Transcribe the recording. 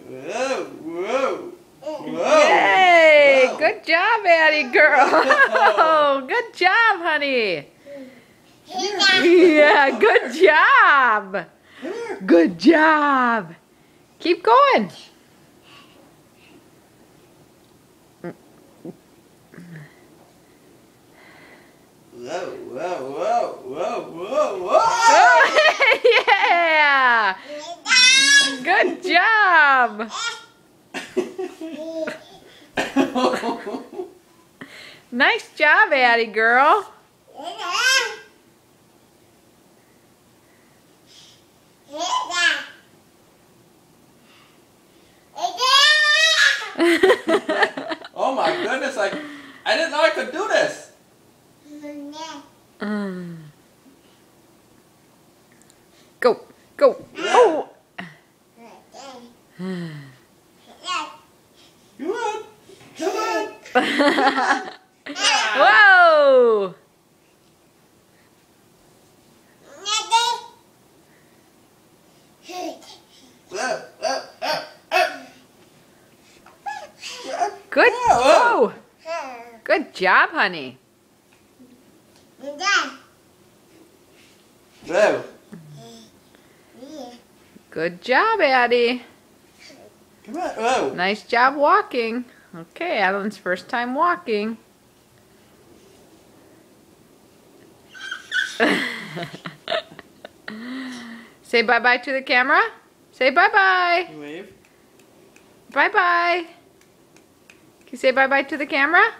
Whoa, whoa, whoa. Yay! Whoa. Good job, Addie girl. Good job, honey. Yeah, good job. Good job. Keep going. Whoa, whoa, whoa, whoa, whoa, whoa. Oh, yeah. Good job. Nice job, Addie girl. Oh my goodness, I didn't know I could do this. Go, go. Oh. Come on, come on. Whoa. Good. Oh. Good job, honey. Whoa. Good job, Addie. Come on, whoa. Nice job walking. Okay, Adeline's first time walking. Say bye-bye to the camera. Say bye-bye. You wave. Bye-bye. Can you say bye-bye to the camera?